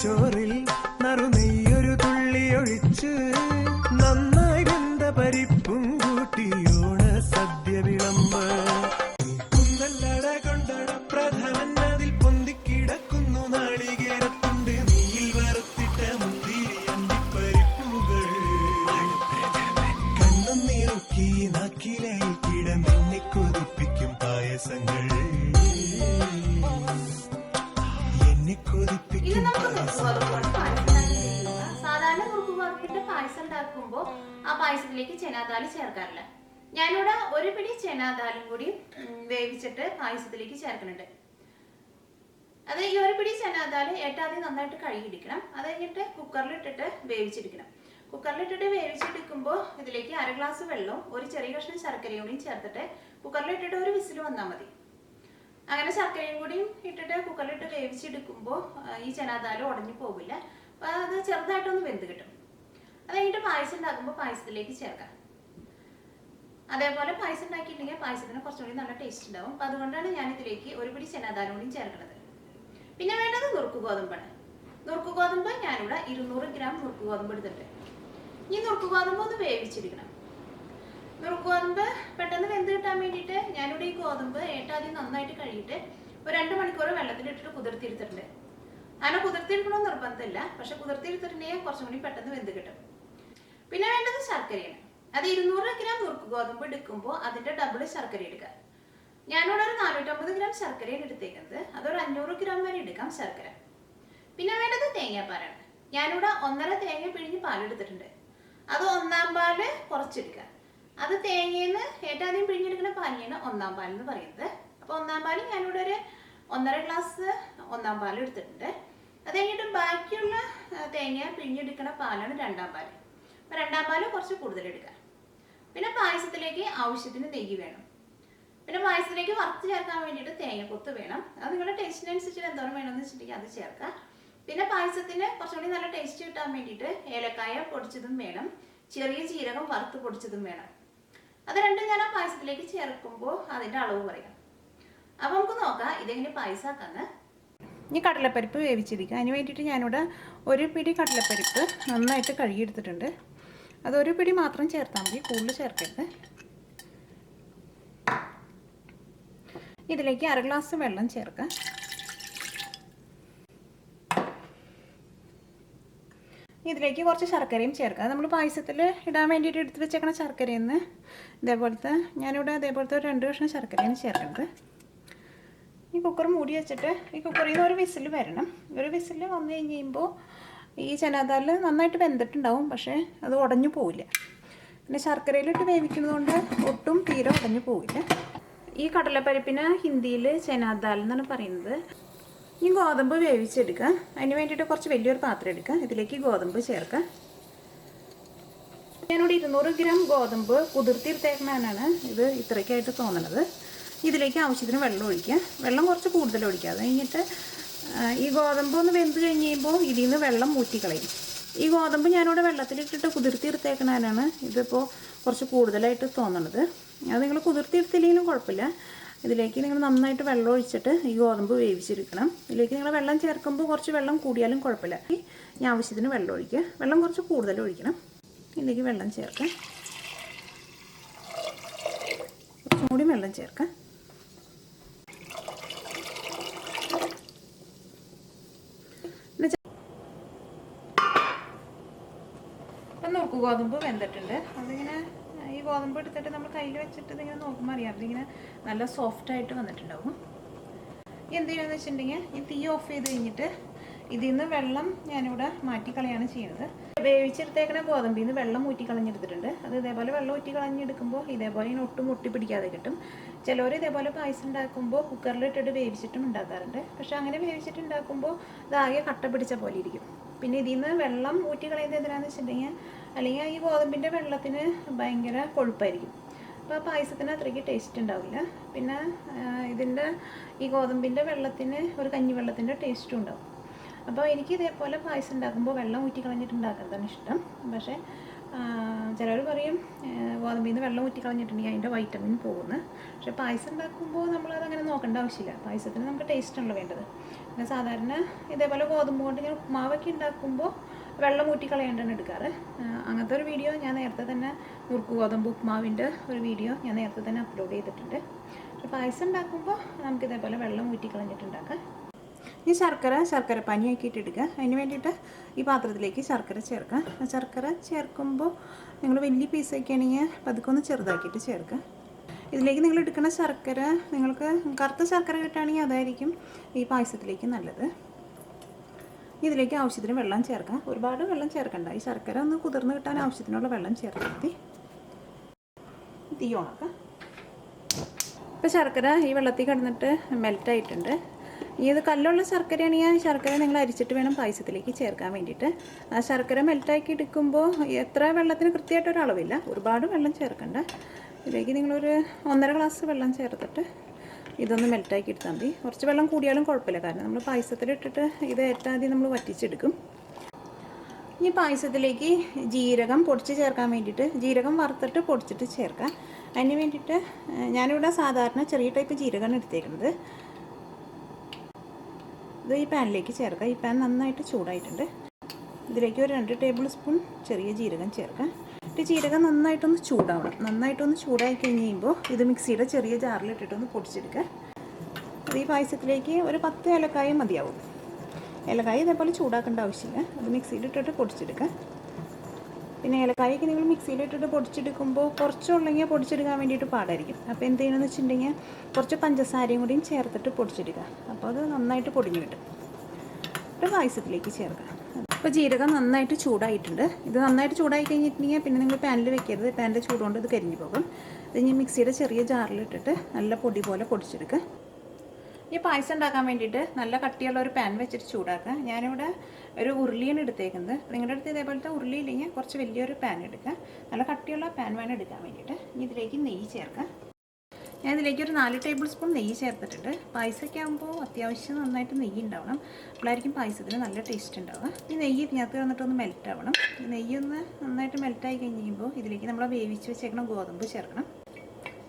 ചോറിൽ നറുനെയ്യൊരു തുള്ളി ഒഴിച്ച് നന്നായി വെന്ത പരിപ്പും കൂട്ടി ഓണ സദ്യ വിളമ്പ്. കുന്തല്ലട കൊണ്ടട പ്രഥമൻ അതിൽ പൊന്തിക്കിടക്കുന്നു നാളികേരത്തുണ്ട് നെയ്യിൽ വറുത്തിട്ട മുന്തിരി അണ്ടിപ്പരിപ്പുകൾ. കണ്ണും നിറുക്കി നാക്കിലായി കിടന്നെന്നെ കൊതിപ്പിക്കും പായസങ്ങൾ. സാധാരണ നുറുക്കുഗോതമ്പിന്റെ പായസം ഉണ്ടാക്കുമ്പോ ആ പായസത്തിലേക്ക് ചെനാദാല് ചേർക്കാറില്ല. ഞാനിവിടെ ഒരു പിടി ചെനാദാലും കൂടി വേവിച്ചിട്ട് പായസത്തിലേക്ക് ചേർക്കുന്നുണ്ട്. അത് ഈ ഒരു പിടി ചെനാദാല് ഏട്ടാദ്യം നന്നായിട്ട് കഴുകിയെടുക്കണം. അത് കഴിഞ്ഞിട്ട് കുക്കറിലിട്ടിട്ട് വേവിച്ചെടുക്കണം. കുക്കറിലിട്ടിട്ട് വേവിച്ചെടുക്കുമ്പോൾ ഇതിലേക്ക് 1/2 ഗ്ലാസ് വെള്ളവും ഒരു ചെറിയ കഷ്ണം ശർക്കരയും കൂടിയും ചേർത്തിട്ട് കുക്കറിലിട്ടിട്ട് ഒരു വിസിൽ വന്നാൽ മതി. അങ്ങനെ ശർക്കരയും കൂടിയും ഇട്ടിട്ട് കുക്കറിലിട്ട് വേവിച്ചെടുക്കുമ്പോൾ ഈ ചെനാദാല് ഉടഞ്ഞു പോകില്ല. അപ്പോൾ അത് ചെറുതായിട്ടൊന്ന് വെന്ത് കിട്ടും. അത് കഴിഞ്ഞിട്ട് പായസം ഉണ്ടാക്കുമ്പോൾ പായസത്തിലേക്ക് ചേർക്കാം. അതേപോലെ പായസം ഉണ്ടാക്കിയിട്ടുണ്ടെങ്കിൽ പായസത്തിന് കുറച്ചുകൂടി നല്ല ടേസ്റ്റ് ഉണ്ടാവും. അപ്പോൾ അതുകൊണ്ടാണ് ഞാൻ ഇതിലേക്ക് ഒരു പിടി ചെനാദാലും കൂടിയും ചേർക്കുന്നത്. പിന്നെ വേണ്ടത് നുറുക്ക് ഗോതമ്പാണ്. നുറുക്ക് ഗോതമ്പ് ഞാനിവിടെ 200 ഗ്രാം നുറുക്ക് ഗോതമ്പ് എടുത്തിട്ടുണ്ട്. ഈ നുറുക്ക് ഗോതമ്പ് ഒന്ന് വേവിച്ചെടുക്കണം. നുറുക്ക് ഗോതമ്പ് പെട്ടെന്ന് വെന്ത് കിട്ടാൻ വേണ്ടിയിട്ട് ഞാനിവിടെ ഈ ഗോതമ്പ് ഏട്ടാദ്യം നന്നായിട്ട് കഴുകിയിട്ട് ഒരു 2 മണിക്കൂർ വെള്ളത്തിലിട്ടിട്ട് കുതിർത്തിയെടുത്തിട്ടുണ്ട്. അങ്ങനെ കുതിർത്തിയെടുക്കണമെന്ന് നിർബന്ധമില്ല, പക്ഷെ കുതിർത്തിയെടുത്തിട്ടുണ്ടെങ്കിൽ കുറച്ചും കൂടി പെട്ടെന്ന് വെന്ത് കിട്ടും. പിന്നെ വേണ്ടത് ശർക്കരയാണ്. അത് 200 ഗ്രാം നുറുക്ക് ഗോതമ്പ് എടുക്കുമ്പോൾ അതിന്റെ ഡബിൾ ശർക്കര എടുക്കുക. ഞാനിവിടെ ഒരു 450 ഗ്രാം ശർക്കരയാണ് എടുത്തേക്കുന്നത്. അതൊരു 500 ഗ്രാം വരെ എടുക്കാം ശർക്കര. പിന്നെ വേണ്ടത് തേങ്ങാപ്പാലാണ്. ഞാനിവിടെ 1.5 തേങ്ങ പിഴിഞ്ഞ് പാലെടുത്തിട്ടുണ്ട്. അത് 1/4 പാല് കുറച്ചെടുക്കുക. അത് തേങ്ങയെന്ന് ഏട്ടാദ്യം പിഴിഞ്ഞെടുക്കുന്ന പാലിനാണ് 1/4 പാൽ എന്ന് പറയുന്നത്. അപ്പോൾ 1/4 പാല് ഞാനിവിടെ ഒരു 1.5 ഗ്ലാസ് 1/4 പാൽ എടുത്തിട്ടുണ്ട്. അത് കഴിഞ്ഞിട്ട് ബാക്കിയുള്ള തേങ്ങ പിഴിഞ്ഞെടുക്കുന്ന പാലാണ് 2/4 പാല്. അപ്പോൾ 2/4 പാല് കുറച്ച് കൂടുതൽ എടുക്കുക. പിന്നെ പായസത്തിലേക്ക് ആവശ്യത്തിന് നെയ്യ് വേണം. പിന്നെ പായസത്തിലേക്ക് വറുത്ത് ചേർക്കാൻ വേണ്ടിയിട്ട് തേങ്ങക്കൊത്ത് വേണം. അത് നിങ്ങളുടെ ടേസ്റ്റിനനുസരിച്ച് എന്തോരം വേണമെന്ന് വെച്ചിട്ടുണ്ടെങ്കിൽ അത് ചേർക്കാം. പിന്നെ പായസത്തിന് കുറച്ചുകൂടി നല്ല ടേസ്റ്റ് കിട്ടാൻ വേണ്ടിയിട്ട് ഏലക്കായ പൊടിച്ചതും വേണം, ചെറിയ ജീരകം വറുത്ത് പൊടിച്ചതും വേണം. അത് രണ്ടും ഞാൻ ആ പായസത്തിലേക്ക് ചേർക്കുമ്പോൾ അതിൻ്റെ അളവ് പറയാം. അപ്പോൾ നമുക്ക് നോക്കാം ഇതെങ്ങനെ പായസമാക്കാന്ന്. ഇനി കടലപ്പരിപ്പ് വേവിച്ചിരിക്കുക. അതിന് വേണ്ടിയിട്ട് ഞാനിവിടെ ഒരു പിടി കടലപ്പരിപ്പ് നന്നായിട്ട് കഴുകിയെടുത്തിട്ടുണ്ട്. അതൊരു പിടി മാത്രം ചേർത്താൽ മതി, കൂടുതൽ ചേർക്കരുത്. ഇതിലേക്ക് 1/2 ഗ്ലാസ് വെള്ളം ചേർക്കുക. ഇതിലേക്ക് കുറച്ച് ശർക്കരയും ചേർക്കുക. നമ്മൾ പായസത്തിൽ ഇടാൻ വേണ്ടിയിട്ട് എടുത്ത് വെച്ചേക്കണ ശർക്കരയിൽ നിന്ന് ഇതേപോലത്തെ ഞാനിവിടെ അതേപോലത്തെ ഒരു 2 കഷ്ണം ശർക്കരയാണ് ചേർക്കുന്നത്. ഈ കുക്കർ മൂടി വെച്ചിട്ട് ഈ കുക്കറിൽ നിന്ന് ഒരു വിസിൽ വരണം. ഒരു വിസിൽ വന്നു കഴിയുമ്പോൾ ഈ ചെനാദാല് നന്നായിട്ട് വെന്തിട്ടുണ്ടാവും, പക്ഷേ അത് ഉടഞ്ഞു പോവില്ല. പിന്നെ ശർക്കരയിലിട്ട് വേവിക്കുന്നത് കൊണ്ട് ഒട്ടും തീരെ ഉടഞ്ഞു പോവില്ല. ഈ കടലപ്പരിപ്പിന് ഹിന്ദിയിൽ ചെനാദാൽ എന്നാണ് പറയുന്നത്. ഈ ഗോതമ്പ് വേവിച്ചെടുക്കുക. അതിന് വേണ്ടിയിട്ട് കുറച്ച് വലിയൊരു പാത്രം എടുക്കുക. ഇതിലേക്ക് ഗോതമ്പ് ചേർക്കുക. ഞാനിവിടെ 200 ഗ്രാം ഗോതമ്പ് കുതിർത്തിയെടുത്തേക്കണാണ് ഇത് ഇത്രയ്ക്കായിട്ട് തോന്നണത്. ഇതിലേക്ക് ആവശ്യത്തിന് വെള്ളം ഒഴിക്കുക. വെള്ളം കുറച്ച് കൂടുതൽ ഒഴിക്കുക. അത് കഴിഞ്ഞിട്ട് ഈ ഗോതമ്പ് ഒന്ന് വെന്ത് കഴിഞ്ഞ് കഴിയുമ്പോൾ ഇതിൽ നിന്ന് വെള്ളം ഊറ്റിക്കളയും. ഈ ഗോതമ്പ് ഞാനിവിടെ വെള്ളത്തിലിട്ടിട്ട് കുതിർത്തിയെടുത്തേക്കണാണ് ഇതിപ്പോൾ കുറച്ച് കൂടുതലായിട്ട് തോന്നണത്. അത് നിങ്ങൾ കുതിർത്തിയെടുത്തില്ലെങ്കിലും കുഴപ്പമില്ല. ഇതിലേക്ക് നിങ്ങൾ നന്നായിട്ട് വെള്ളം ഒഴിച്ചിട്ട് ഈ ഗോതമ്പ് വേവിച്ചെടുക്കണം. ഇതിലേക്ക് നിങ്ങൾ വെള്ളം ചേർക്കുമ്പോൾ കുറച്ച് വെള്ളം കൂടിയാലും കുഴപ്പമില്ല. ഈ ആവശ്യത്തിന് വെള്ളം ഒഴിക്കുക. വെള്ളം കുറച്ച് കൂടുതൽ ഒഴിക്കണം. ഇതിലേക്ക് വെള്ളം ചേർക്കാം. കുറച്ചും കൂടി വെള്ളം ചേർക്കാം. ഇപ്പം നുറുക്ക് ഗോതമ്പ് വെന്തിട്ടുണ്ട്. അതിങ്ങനെ ഈ ഗോതമ്പ് എടുത്തിട്ട് നമ്മൾ കയ്യിൽ വെച്ചിട്ട് ഇതിങ്ങനെ നോക്കുമ്പോൾ അറിയാം ഇതിങ്ങനെ നല്ല സോഫ്റ്റായിട്ട് വന്നിട്ടുണ്ടാവും. എന്തിനാന്ന് വെച്ചിട്ടുണ്ടെങ്കിൽ ഈ തീ ഓഫ് ചെയ്ത് കഴിഞ്ഞിട്ട് ഇതിൽ നിന്ന് വെള്ളം ഞാനിവിടെ മാറ്റിക്കളയാണ് ചെയ്യുന്നത്. വേവിച്ചെടുത്തേക്കണ ഗോതമ്പിൽ നിന്ന് വെള്ളം ഊറ്റിക്കളഞ്ഞെടുത്തിട്ടുണ്ട്. അത് ഇതേപോലെ വെള്ളം ഊറ്റിക്കളഞ്ഞെടുക്കുമ്പോൾ ഇതേപോലെ ഇങ്ങനെ ഒട്ടും ഒട്ടിപ്പിടിക്കാതെ കിട്ടും. ചിലവർ ഇതേപോലെ പായസം ഉണ്ടാക്കുമ്പോൾ കുക്കറിലിട്ടിട്ട് വേവിച്ചിട്ടും ഉണ്ടാക്കാറുണ്ട്. പക്ഷെ അങ്ങനെ വേവിച്ചിട്ട് ഉണ്ടാക്കുമ്പോൾ ഇതാകെ കട്ട പിടിച്ച പോലെ ഇരിക്കും. പിന്നെ ഇതിൽ നിന്ന് വെള്ളം ഊറ്റിക്കളയുന്നത് എന്തിനാണെന്ന് വെച്ചിട്ടുണ്ടെങ്കിൽ അല്ലെങ്കിൽ ഈ ഗോതമ്പിൻ്റെ വെള്ളത്തിന് ഭയങ്കര കൊഴുപ്പായിരിക്കും. അപ്പോൾ പായസത്തിന് അത്രയ്ക്ക് ടേസ്റ്റ് ഉണ്ടാവില്ല. പിന്നെ ഇതിൻ്റെ ഈ ഗോതമ്പിൻ്റെ വെള്ളത്തിന് ഒരു കഞ്ഞിവെള്ളത്തിൻ്റെ ടേസ്റ്റും ഉണ്ടാവും. അപ്പോൾ എനിക്ക് ഇതേപോലെ പായസം ഉണ്ടാക്കുമ്പോൾ വെള്ളം ഊറ്റി കളഞ്ഞിട്ട് ഉണ്ടാക്കുന്നതാണ് ഇഷ്ടം. പക്ഷേ ചിലർ പറയും ഗോതമ്പിൽ നിന്ന് വെള്ളം ഊറ്റി കളഞ്ഞിട്ടുണ്ടെങ്കിൽ അതിൻ്റെ വൈറ്റമിൻ പോകുന്നു. പക്ഷേ പായസം ഉണ്ടാക്കുമ്പോൾ നമ്മളതങ്ങനെ നോക്കേണ്ട ആവശ്യമില്ല. പായസത്തിന് നമുക്ക് ടേസ്റ്റാണല്ലോ വേണ്ടത്. പിന്നെ സാധാരണ ഇതേപോലെ ഗോതമ്പ് കൊണ്ട് ഞാൻ ഉപ്മാവൊക്കെ ഉണ്ടാക്കുമ്പോൾ വെള്ളം ഊറ്റി കളയേണ്ടാണ് എടുക്കാറ്. അങ്ങനത്തെ ഒരു വീഡിയോ ഞാൻ നേരത്തെ തന്നെ നുറുക്ക് ഗോതമ്പ് ഉപ്മാവിൻ്റെ ഒരു വീഡിയോ ഞാൻ നേരത്തെ തന്നെ അപ്ലോഡ് ചെയ്തിട്ടുണ്ട്. പക്ഷേ പായസം ഉണ്ടാക്കുമ്പോൾ നമുക്ക് ഇതേപോലെ വെള്ളം ഊറ്റി കളഞ്ഞിട്ട് ഉണ്ടാക്കാം. ഈ ശർക്കര പാനിയാക്കിയിട്ട് എടുക്കുക. അതിന് വേണ്ടിയിട്ട് ഈ പാത്രത്തിലേക്ക് ശർക്കര ചേർക്കുക. ശർക്കര ചേർക്കുമ്പോൾ നിങ്ങൾ വലിയ പീസൊക്കെ ആണെങ്കിൽ പതുക്കെ ഒന്ന് ചെറുതാക്കിയിട്ട് ചേർക്കുക. ഇതിലേക്ക് നിങ്ങൾ എടുക്കുന്ന ശർക്കര നിങ്ങൾക്ക് കറുത്ത ശർക്കര കിട്ടുകയാണെങ്കിൽ അതായിരിക്കും ഈ പായസത്തിലേക്ക് നല്ലത്. ഇതിലേക്ക് ആവശ്യത്തിന് വെള്ളം ചേർക്കാം. ഒരുപാട് വെള്ളം ചേർക്കണ്ട. ഈ ശർക്കര ഒന്ന് കുതിർന്ന് കിട്ടാൻ ആവശ്യത്തിനുള്ള വെള്ളം ചേർത്താൽ മതി. തീ ഉണക്കാം. ഇപ്പോൾ ശർക്കര ഈ വെള്ളത്തിൽ കിടന്നിട്ട് മെൽറ്റായിട്ടുണ്ട്. ഇത് കല്ലുള്ള ശർക്കരയാണെങ്കിൽ ശർക്കര നിങ്ങൾ അരിച്ചിട്ട് വേണം പായസത്തിലേക്ക് ചേർക്കാൻ വേണ്ടിയിട്ട്. ആ ശർക്കര മെൽറ്റാക്കി എടുക്കുമ്പോൾ എത്ര വെള്ളത്തിന് കൃത്യമായിട്ടൊരളവില്ല, ഒരുപാട് വെള്ളം ചേർക്കണ്ട. ഇതിലേക്ക് നിങ്ങളൊരു 1.5 ഗ്ലാസ് വെള്ളം ചേർത്തിട്ട് ഇതൊന്ന് മെൽറ്റാക്കി എടുത്താൽ മതി. കുറച്ച് വെള്ളം കൂടിയാലും കുഴപ്പമില്ല, കാരണം നമ്മൾ പായസത്തിലിട്ടിട്ട് ഇത് ഏറ്റവും ആദ്യം നമ്മൾ വറ്റിച്ചെടുക്കും. ഈ പായസത്തിലേക്ക് ജീരകം പൊടിച്ച് ചേർക്കാൻ വേണ്ടിയിട്ട് ജീരകം വറുത്തിട്ട് പൊടിച്ചിട്ട് ചേർക്കാം. അതിന് വേണ്ടിയിട്ട് ഞാനിവിടെ സാധാരണ ചെറിയ ടൈപ്പ് ജീരകമാണ് എടുത്തേക്കുന്നത്. ഇത് ഈ പാനിലേക്ക് ചേർക്കാം. ഈ പാൻ നന്നായിട്ട് ചൂടായിട്ടുണ്ട്. ഇതിലേക്ക് ഒരു 2 ടേബിൾ സ്പൂൺ ചെറിയ ജീരകം ചേർക്കാം. ജീരകം നന്നായിട്ടൊന്ന് ചൂടാവണം. നന്നായിട്ടൊന്ന് ചൂടായി കഴിയുമ്പോൾ ഇത് മിക്സിയുടെ ചെറിയ ജാറിലിട്ടിട്ടൊന്ന് പൊടിച്ചെടുക്കുക. അത് ഈ പായസത്തിലേക്ക് ഒരു 10 ഏലക്കായ മതിയാവും. ഏലക്കായ ഇതേപോലെ ചൂടാക്കേണ്ട ആവശ്യമില്ല. അത് മിക്സിയിലിട്ടിട്ട് പൊടിച്ചെടുക്കുക. പിന്നെ ഏലക്കായൊക്കെ നിങ്ങൾ മിക്സിയിലിട്ടിട്ട് പൊടിച്ചെടുക്കുമ്പോൾ കുറച്ചുള്ളെങ്കിൽ പൊടിച്ചെടുക്കാൻ വേണ്ടിയിട്ട് പാടായിരിക്കും. അപ്പോൾ എന്ത് ചെയ്യണമെന്ന് വെച്ചിട്ടുണ്ടെങ്കിൽ കുറച്ച് പഞ്ചസാരയും കൂടിയും ചേർത്തിട്ട് പൊടിച്ചെടുക്കുക. അപ്പോൾ അത് നന്നായിട്ട് പൊടിഞ്ഞു കിട്ടും. ഒരു പായസത്തിലേക്ക് ചേർക്കുക. ഇപ്പോൾ ജീരകം നന്നായിട്ട് ചൂടായിട്ടുണ്ട്. ഇത് നന്നായിട്ട് ചൂടായി കഴിഞ്ഞിട്ടുണ്ടെങ്കിൽ പിന്നെ നിങ്ങൾ പാനിൽ വെക്കരുത്. പാനിൻ്റെ ചൂടുകൊണ്ട് ഇത് കരിഞ്ഞു പോകും. ഇത് ഇനി മിക്സിയുടെ ചെറിയ ജാറിലിട്ടിട്ട് നല്ല പൊടി പോലെ പൊടിച്ചെടുക്കുക. ഈ പായസം ഉണ്ടാക്കാൻ വേണ്ടിയിട്ട് നല്ല കട്ടിയുള്ള ഒരു പാൻ വെച്ചിട്ട് ചൂടാക്കുക. ഞാനിവിടെ ഒരു ഉരുളിയാണ് എടുത്തേക്കുന്നത്. നിങ്ങളുടെ അടുത്ത് ഇതേപോലത്തെ ഉരുളി ഇല്ലെങ്കിൽ കുറച്ച് വലിയൊരു പാൻ എടുക്കുക. നല്ല കട്ടിയുള്ള പാൻ വേണം എടുക്കാൻ വേണ്ടിയിട്ട്. ഇനി ഇതിലേക്ക് നെയ്യ് ചേർക്കുക. ഞാൻ ഇതിലേക്ക് ഒരു 4 ടേബിൾ സ്പൂൺ നെയ്യ് ചേർത്തിട്ടുണ്ട്. പായസമൊക്കെ ആകുമ്പോൾ അത്യാവശ്യം നന്നായിട്ട് നെയ്യ് ഉണ്ടാവണം. അപ്പോഴായിരിക്കും പായസത്തിന് നല്ല ടേസ്റ്റ് ഉണ്ടാവുക. ഈ നെയ്യ് ഇതിനകത്ത് വന്നിട്ടൊന്ന് മെൽറ്റ് ആവണം. ഈ നെയ്യ് ഒന്ന് നന്നായിട്ട് മെൽറ്റായി കഴിയുമ്പോൾ ഇതിലേക്ക് നമ്മൾ വേവിച്ച് വെച്ചേക്കണ ഗോതമ്പ് ചേർക്കണം.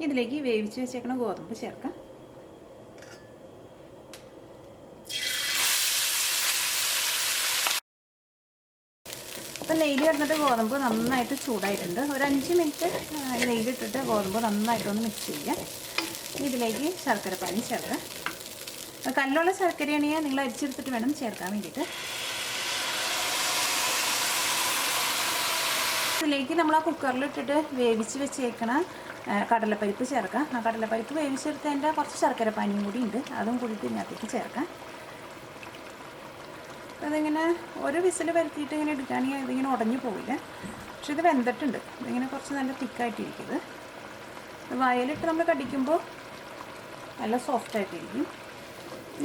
ഇതിലേക്ക് വേവിച്ച് വെച്ചേക്കണ ഗോതമ്പ് ചേർക്കാം. അപ്പോൾ നെയ്യിൽ കിടന്നിട്ട് ഗോതമ്പ് നന്നായിട്ട് ചൂടായിട്ടുണ്ട്. ഒരു 5 മിനിറ്റ് നെയ്യിലിട്ടിട്ട് ഗോതമ്പ് നന്നായിട്ടൊന്ന് മിക്സ് ചെയ്യുക. ഇതിലേക്ക് ശർക്കര പാനി ചേർക്കുക. കല്ലുള്ള ശർക്കരയാണെങ്കിൽ നിങ്ങൾ അരിച്ചെടുത്തിട്ട് വേണം ചേർക്കാൻ വേണ്ടിയിട്ട്. ഇതിലേക്ക് നമ്മൾ ആ കുക്കറിലിട്ടിട്ട് വേവിച്ച് വെച്ചേക്കണ കടലപ്പരിപ്പ് ചേർക്കാം. ആ കടലപ്പരിപ്പ് വേവിച്ചെടുത്തതിൻ്റെ കുറച്ച് ശർക്കര പാനിയും കൂടി ഉണ്ട്. അതും കൂടിയിട്ട് ഇതിനകത്തേക്ക് ചേർക്കാം. അതിങ്ങനെ ഒരു വിസിൽ വരുത്തിയിട്ട് ഇങ്ങനെ എടുക്കുകയാണെങ്കിൽ ഇതിങ്ങനെ ഉടഞ്ഞു പോവില്ല. പക്ഷെ ഇത് വെന്തിട്ടുണ്ട്. ഇതിങ്ങനെ കുറച്ച് നല്ല തിക്കായിട്ടിരിക്കുന്നത്. വയലിട്ട് നമ്മൾ കടിക്കുമ്പോൾ നല്ല സോഫ്റ്റായിട്ടിരിക്കും.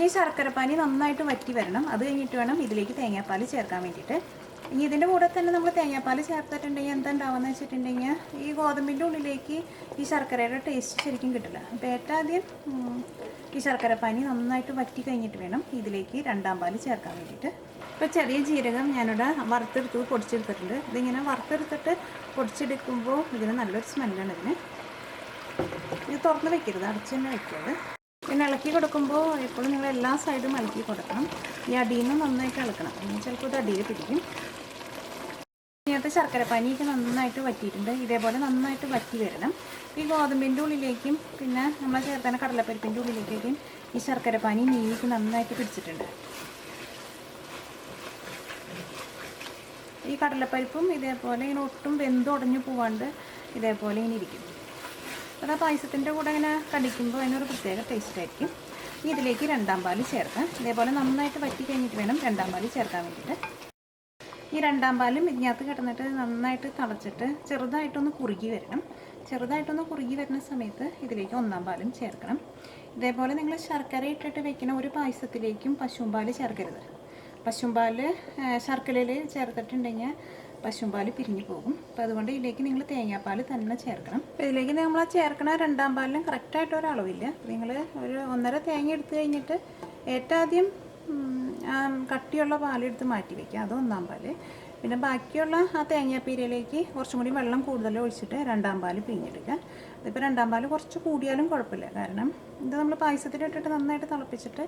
ഈ ശർക്കരപ്പാനി നന്നായിട്ട് വറ്റി വരണം. അത് കഴിഞ്ഞിട്ട് വേണം ഇതിലേക്ക് തേങ്ങാപ്പാൽ ചേർക്കാൻ വേണ്ടിയിട്ട്. ഇനി ഇതിൻ്റെ കൂടെ തന്നെ നമ്മൾ തേങ്ങാപ്പാൽ ചേർത്തിട്ടുണ്ടെങ്കിൽ എന്താ ഉണ്ടാവുക വെച്ചിട്ടുണ്ടെങ്കിൽ ഈ ഗോതമ്പിൻ്റെ ഉള്ളിലേക്ക് ഈ ശർക്കരയുടെ ടേസ്റ്റ് ശരിക്കും കിട്ടില്ല. അപ്പോൾ ഏറ്റവും ആദ്യം ഈ ശർക്കരപ്പാനി നന്നായിട്ട് വറ്റി കഴിഞ്ഞിട്ട് വേണം ഇതിലേക്ക് 2ാം പാൽ ചേർക്കാൻ വേണ്ടിയിട്ട്. ഇപ്പോൾ ചെറിയ ജീരകം ഞാനിവിടെ വറുത്തെടുത്ത് പൊടിച്ചെടുത്തിട്ടുണ്ട്. ഇതിങ്ങനെ വറുത്തെടുത്തിട്ട് പൊടിച്ചെടുക്കുമ്പോൾ ഇതിന് നല്ലൊരു സ്മെല്ലാണ് ഇതിന്. ഇത് തുറന്ന് വെക്കരുത്, അടച്ച് തന്നെ വെക്കരുത്. പിന്നെ ഇളക്കി കൊടുക്കുമ്പോൾ എപ്പോഴും നിങ്ങൾ എല്ലാ സൈഡും ഇളക്കി കൊടുക്കണം. ഈ അടിയിൽ നിന്ന് നന്നായിട്ട് ഇളക്കണം. അല്ലെങ്കിൽ ചിലപ്പോൾ ഇത് അടിയിൽ പിടിക്കും. ഇതിനകത്ത് ശർക്കരപ്പാനിയൊക്കെ നന്നായിട്ട് വറ്റിയിട്ടുണ്ട്. ഇതേപോലെ നന്നായിട്ട് വറ്റി വരണം. ഈ ഗോതമ്പിൻ്റെ ഉള്ളിലേക്കും പിന്നെ നമ്മൾ ചേർത്താൻ കടലപ്പരിപ്പിൻ്റെ ഉള്ളിലേക്കും ഈ ശർക്കരപ്പാനി നെയ്യൊക്കെ നന്നായിട്ട് പിടിച്ചിട്ടുണ്ട്. ഈ കടലപ്പരിപ്പും ഇതേപോലെ ഇങ്ങനെ ഒട്ടും വെന്തുടഞ്ഞു പോവാണ്ട് ഇതേപോലെ ഇങ്ങനെ ഇരിക്കും. അത് ആ പായസത്തിൻ്റെ കൂടെ ഇങ്ങനെ കടിക്കുമ്പോൾ അതിനൊരു പ്രത്യേക ടേസ്റ്റ് ആയിരിക്കും. ഇതിലേക്ക് 2ാം പാൽ ചേർക്കാം. ഇതേപോലെ നന്നായിട്ട് വറ്റി കഴിഞ്ഞിട്ട് വേണം 2ാം പാൽ ചേർക്കാൻ വേണ്ടിയിട്ട്. ഈ 2ാം പാലും ഇതിനകത്ത് കിടന്നിട്ട് നന്നായിട്ട് തിളച്ചിട്ട് ചെറുതായിട്ടൊന്ന് കുറുകി വരണം. ചെറുതായിട്ടൊന്ന് കുറുകി വരുന്ന സമയത്ത് ഇതിലേക്ക് 1ാം പാലും ചേർക്കണം. ഇതേപോലെ നിങ്ങൾ ശർക്കര ഇട്ടിട്ട് വെക്കുന്ന ഒരു പായസത്തിലേക്കും പശുമ്പാൽ ചേർക്കരുത്. പശുമ്പാൽ ശർക്കരയിൽ ചേർത്തിട്ടുണ്ടെങ്കിൽ പശുമ്പാൽ പിരിഞ്ഞു പോകും. അപ്പോൾ അതുകൊണ്ട് ഇതിലേക്ക് നിങ്ങൾ തേങ്ങാപ്പാൽ തന്നെ ചേർക്കണം. അപ്പോൾ ഇതിലേക്ക് നമ്മൾ ചേർക്കണ 2ാം പാലിനും കറക്റ്റായിട്ട് ഒരളവില്ല. നിങ്ങൾ ഒരു 1.5 തേങ്ങ എടുത്തു കഴിഞ്ഞിട്ട് ഏറ്റവും ആദ്യം കട്ടിയുള്ള പാലെടുത്ത് മാറ്റി വയ്ക്കുക. അത് 1ാം പാൽ. പിന്നെ ബാക്കിയുള്ള ആ തേങ്ങാപ്പീരയിലേക്ക് കുറച്ചും കൂടി വെള്ളം കൂടുതൽ ഒഴിച്ചിട്ട് 2ാം പാൽ പിഴിഞ്ഞെടുക്കുക. ഇതിപ്പോൾ 2ാം പാൽ കുറച്ച് കൂടിയാലും കുഴപ്പമില്ല. കാരണം ഇത് നമ്മൾ പായസത്തിലിട്ടിട്ട് നന്നായിട്ട് തിളപ്പിച്ചിട്ട്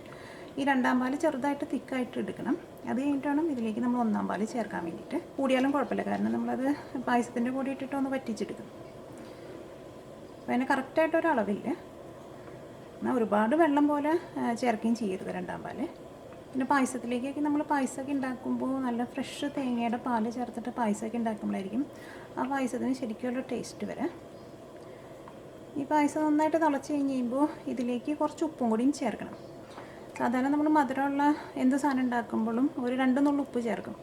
ഈ രണ്ടാം പാൽ ചെറുതായിട്ട് തിക്കായിട്ട് എടുക്കണം. അത് കഴിഞ്ഞിട്ട് വേണം ഇതിലേക്ക് നമ്മൾ ഒന്നാം പാൽ ചേർക്കാൻ വേണ്ടിയിട്ട്. കൂടിയാലും കുഴപ്പമില്ല, കാരണം നമ്മളത് പായസത്തിൻ്റെ കൂടെ ഇട്ടിട്ട് ഒന്ന് വറ്റിച്ചെടുക്കും. അപ്പോൾ അതിന് കറക്റ്റായിട്ടൊരളവില്ല. എന്നാൽ ഒരുപാട് വെള്ളം പോലെ ചേർക്കുകയും ചെയ്യരുത് രണ്ടാം പാൽ. പിന്നെ പായസത്തിലേക്കൊക്കെ നമ്മൾ പായസമൊക്കെ ഉണ്ടാക്കുമ്പോൾ നല്ല ഫ്രഷ് തേങ്ങയുടെ പാൽ ചേർത്തിട്ട് പായസമൊക്കെ ഉണ്ടാക്കുമ്പോഴായിരിക്കും ആ പായസത്തിന് ശരിക്കുള്ള ടേസ്റ്റ് വരാം. ഈ പായസം നന്നായിട്ട് തിളച്ച് കഴിഞ്ഞ് കഴിയുമ്പോൾ ഇതിലേക്ക് കുറച്ച് ഉപ്പും കൂടിയും ചേർക്കണം. സാധാരണ നമ്മൾ മധുരമുള്ള എന്ത് സാധനം ഉണ്ടാക്കുമ്പോഴും ഒരു 2 നുള്ളു ഉപ്പ് ചേർക്കും.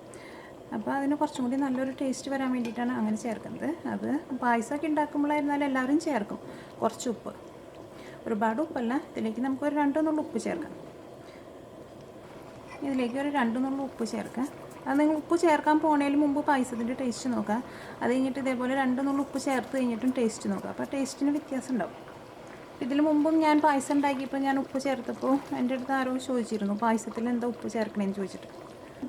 അപ്പോൾ അതിന് കുറച്ചും കൂടി നല്ലൊരു ടേസ്റ്റ് വരാൻ വേണ്ടിയിട്ടാണ് അങ്ങനെ ചേർക്കുന്നത്. അത് പായസമൊക്കെ ഉണ്ടാക്കുമ്പോഴായിരുന്നാലും എല്ലാവരും ചേർക്കും കുറച്ച് ഉപ്പ്. ഒരുപാട് ഉപ്പല്ല, ഇതിലേക്ക് നമുക്കൊരു 2 നുള്ളു ഉപ്പ് ചേർക്കാം. ഇതിലേക്ക് ഒരു 2 നുള്ളു ഉപ്പ് ചേർക്കാം. അത് നിങ്ങൾ ഉപ്പ് ചേർക്കാൻ പോണതിന് മുമ്പ് പായസത്തിൻ്റെ ടേസ്റ്റ് നോക്കുക. അത് കഴിഞ്ഞിട്ട് ഇതേപോലെ 2 നുള്ളു ഉപ്പ് ചേർത്ത് കഴിഞ്ഞിട്ടും ടേസ്റ്റ് നോക്കുക. അപ്പോൾ ടേസ്റ്റിന് വ്യത്യാസം ഉണ്ടാവും. ഇതിന് മുമ്പും ഞാൻ പായസം ഉണ്ടാക്കിയപ്പോൾ ഞാൻ ഉപ്പ് ചേർത്തപ്പോൾ എൻ്റെ അടുത്ത് ആരോ ചോദിച്ചിരുന്നു പായസത്തിൽ എന്താ ഉപ്പ് ചേർക്കണേന്ന് ചോദിച്ചിട്ട്.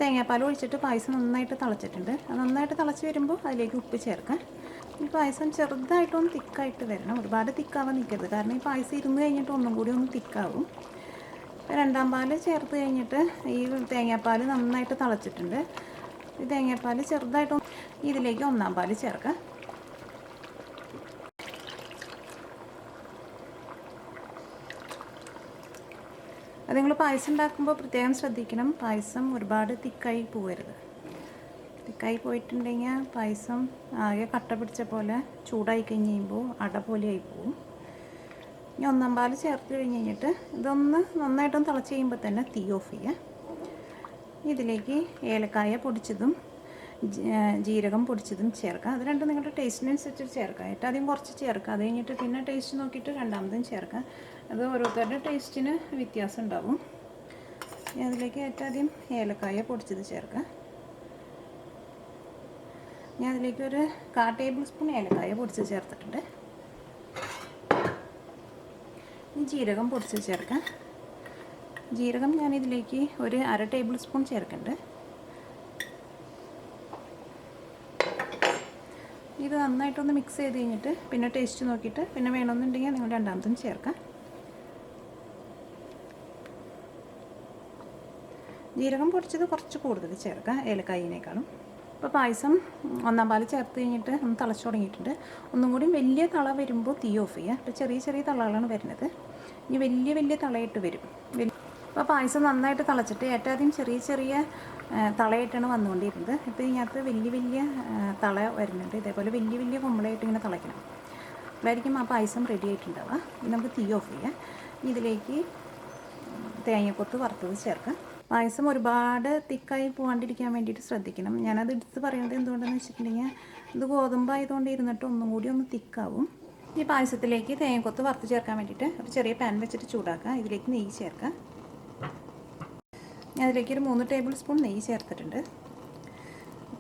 തേങ്ങാപ്പാൽ ഒഴിച്ചിട്ട് പായസം നന്നായിട്ട് തിളച്ചിട്ടുണ്ട്. അത് നന്നായിട്ട് തിളച്ച് വരുമ്പോൾ അതിലേക്ക് ഉപ്പ് ചേർക്കാം. ഈ പായസം ചെറുതായിട്ടൊന്ന് തിക്കായിട്ട് വരണം, ഒരുപാട് തിക്കാവാൻ നിൽക്കരുത്. കാരണം ഈ പായസം ഇരുന്ന് കഴിഞ്ഞിട്ട് ഒന്നും കൂടി ഒന്ന് തിക്കാവും. രണ്ടാം പാൽ ചേർത്ത് കഴിഞ്ഞിട്ട് ഈ തേങ്ങാപ്പാൽ നന്നായിട്ട് തിളച്ചിട്ടുണ്ട്. ഈ തേങ്ങാപ്പാൽ ചെറുതായിട്ടൊന്ന് ഇതിലേക്ക് ഒന്നാം പാൽ ചേർക്കാം. അത് നിങ്ങൾ പായസം ഉണ്ടാക്കുമ്പോൾ പ്രത്യേകം ശ്രദ്ധിക്കണം, പായസം ഒരുപാട് തിക്കായി പോകരുത്. തിക്കായി പോയിട്ടുണ്ടെങ്കിൽ പായസം ആകെ കട്ട പിടിച്ച പോലെ ചൂടായി കഴിഞ്ഞ് കഴിയുമ്പോൾ അട പോലെ ആയി പോവും. ഇനി ഒന്നാം പാൽ ചേർത്ത് കഴിഞ്ഞിട്ട് ഇതൊന്ന് നന്നായിട്ടൊന്ന് തിളച്ച് കഴിയുമ്പോൾ തന്നെ തീ ഓഫ് ചെയ്യുക. ഇതിലേക്ക് ഏലക്കായ പൊടിച്ചതും ജീരകം പൊടിച്ചതും ചേർക്കുക. അത് രണ്ടും നിങ്ങളുടെ ടേസ്റ്റിനനുസരിച്ച് ചേർക്കുക. ഏറ്റവും ആദ്യം കുറച്ച് ചേർക്കുക, അത് കഴിഞ്ഞിട്ട് പിന്നെ ടേസ്റ്റ് നോക്കിയിട്ട് രണ്ടാമതും ചേർക്കുക. അത് ഓരോരുത്തരുടെ ടേസ്റ്റിന് വ്യത്യാസം ഉണ്ടാവും. അതിലേക്ക് ഏറ്റവും ആദ്യം ഏലക്കായ പൊടിച്ചത് ചേർക്കുക. ഞാൻ അതിലേക്ക് ഒരു 1/4 ടേബിൾ സ്പൂൺ ഏലക്കായ പൊടിച്ചത് ചേർത്തിട്ടുണ്ട്. ജീരകം പൊടിച്ചത് ചേർക്കാം. ജീരകം ഞാനിതിലേക്ക് ഒരു 1/2 ടേബിൾ സ്പൂൺ ചേർക്കുന്നുണ്ട്. ഇത് നന്നായിട്ടൊന്ന് മിക്സ് ചെയ്ത് കഴിഞ്ഞിട്ട് പിന്നെ ടേസ്റ്റ് നോക്കിയിട്ട് പിന്നെ വേണമെന്നുണ്ടെങ്കിൽ നിങ്ങൾ രണ്ടാമതും ചേർക്കാം. ജീരകം പൊടിച്ചത് കുറച്ച് കൂടുതൽ ചേർക്കാം ഏലക്കായിനേക്കാളും. ഇപ്പോൾ പായസം ഒന്നാം പാൽ ചേർത്ത് കഴിഞ്ഞിട്ട് ഒന്ന് തിളച്ച് തുടങ്ങിയിട്ടുണ്ട്. ഒന്നും കൂടി വലിയ തള വരുമ്പോൾ തീ ഓഫ് ചെയ്യുക. ഇപ്പോൾ ചെറിയ ചെറിയ തളകളാണ് വരുന്നത്. ഇനി വലിയ വലിയ തളയിട്ട് വരും. അപ്പോൾ പായസം നന്നായിട്ട് തിളച്ചിട്ട് ഏറ്റവും ആദ്യം ചെറിയ ചെറിയ തളയായിട്ടാണ് വന്നുകൊണ്ടിരുന്നത്. ഇപ്പോൾ ഇതിനകത്ത് വലിയ വലിയ തള വരുന്നുണ്ട്. ഇതേപോലെ വലിയ വലിയ കുമ്പളയായിട്ട് ഇങ്ങനെ തിളയ്ക്കണം. അപ്പോഴായിരിക്കും ആ പായസം റെഡി ആയിട്ടുണ്ടാവുക. ഇനി നമുക്ക് തീ ഓഫ് ചെയ്യാം. ഇതിലേക്ക് തേങ്ങക്കൊത്ത് വറുത്തത് ചേർക്കാം. പായസം ഒരുപാട് തിക്കായി പോകാണ്ടിരിക്കാൻ വേണ്ടിയിട്ട് ശ്രദ്ധിക്കണം. ഞാനത് എടുത്ത് പറയുന്നത് എന്തുകൊണ്ടെന്ന് വെച്ചിട്ടുണ്ടെങ്കിൽ ഇത് ഗോതമ്പായതുകൊണ്ട് ഇരുന്നിട്ട് ഒന്നും കൂടി ഒന്ന് തിക്കാവും. ഈ പായസത്തിലേക്ക് തേങ്ങക്കൊത്ത് വറുത്ത് ചേർക്കാൻ വേണ്ടിയിട്ട് ഒരു ചെറിയ പാൻ വെച്ചിട്ട് ചൂടാക്കുക. ഇതിലേക്ക് നെയ്യ് ചേർക്കാം. ഞാൻ അതിലേക്ക് ഒരു 3 ടേബിൾ സ്പൂൺ നെയ്യ് ചേർത്തിട്ടുണ്ട്.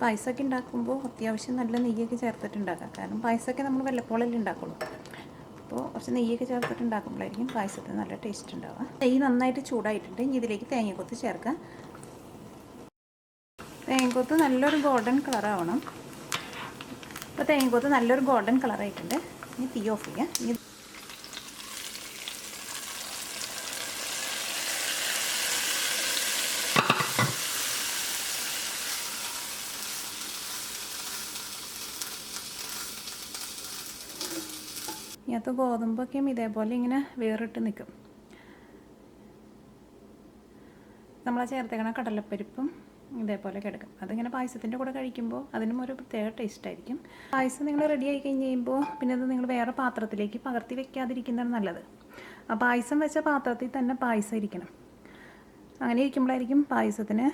പായസമൊക്കെ ഉണ്ടാക്കുമ്പോൾ അത്യാവശ്യം നല്ല നെയ്യൊക്കെ ചേർത്തിട്ടുണ്ടാക്കാം. കാരണം പായസമൊക്കെ നമ്മൾ വല്ലപ്പോഴല്ലേ ഉണ്ടാക്കുള്ളൂ. അപ്പോൾ കുറച്ച് നെയ്യൊക്കെ ചേർത്തിട്ട് ഉണ്ടാക്കുമ്പോഴായിരിക്കും പായസത്തിന് നല്ല ടേസ്റ്റ് ഉണ്ടാവുക. നെയ്യ് നന്നായിട്ട് ചൂടായിട്ടുണ്ട്. ഇനി ഇതിലേക്ക് തേങ്ങക്കൊത്ത് ചേർക്കാം. തേങ്ങക്കൊത്ത് നല്ലൊരു ഗോൾഡൻ കളറാവണം. അപ്പോൾ തേങ്ങക്കൊത്ത് നല്ലൊരു ഗോൾഡൻ കളറായിട്ടുണ്ട്. ഇനി തീ ഓഫ് ചെയ്യാം. ഇതിനകത്ത് ഗോതമ്പൊക്കെയും ഇതേപോലെ ഇങ്ങനെ വേറിട്ട് നിൽക്കും. നമ്മൾ ചേർത്തേക്കണ കടലപ്പരിപ്പും ഇതേപോലെ കിടക്കും. അതിങ്ങനെ പായസത്തിൻ്റെ കൂടെ കഴിക്കുമ്പോൾ അതിനും ഒരു പ്രത്യേക ടേസ്റ്റ് ആയിരിക്കും. പായസം നിങ്ങൾ റെഡി ആയി കഴിഞ്ഞ് കഴിയുമ്പോൾ പിന്നെ അത് നിങ്ങൾ വേറെ പാത്രത്തിലേക്ക് പകർത്തി വെക്കാതിരിക്കുന്നതാണ് നല്ലത്. ആ പായസം വെച്ച പാത്രത്തിൽ തന്നെ പായസം ഇരിക്കണം. അങ്ങനെ ഇരിക്കുമ്പോഴായിരിക്കും പായസത്തിന്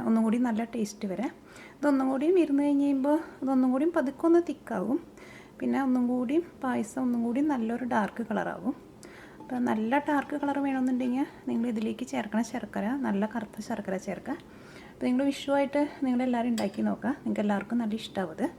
ഒന്നും കൂടി നല്ല ടേസ്റ്റ് വരാം. ഇതൊന്നും കൂടിയും ഇരുന്ന് കഴിഞ്ഞ് കഴിയുമ്പോൾ ഇതൊന്നും കൂടിയും പതുക്കെ തിക്കാവും. പിന്നെ ഒന്നും കൂടി പായസം ഒന്നും കൂടി നല്ലൊരു ഡാർക്ക് കളറാവും. അപ്പോൾ നല്ല ഡാർക്ക് കളർ വേണമെന്നുണ്ടെങ്കിൽ നിങ്ങൾ ഇതിലേക്ക് ചേർക്കണ ശർക്കര നല്ല കറുത്ത ശർക്കര ചേർക്കുക. അപ്പോൾ നിങ്ങൾ വിഷുവായിട്ട് നിങ്ങളെല്ലാവരും ഉണ്ടാക്കി നോക്കുക. നിങ്ങൾക്ക് എല്ലാവർക്കും നല്ല ഇഷ്ടമാവും.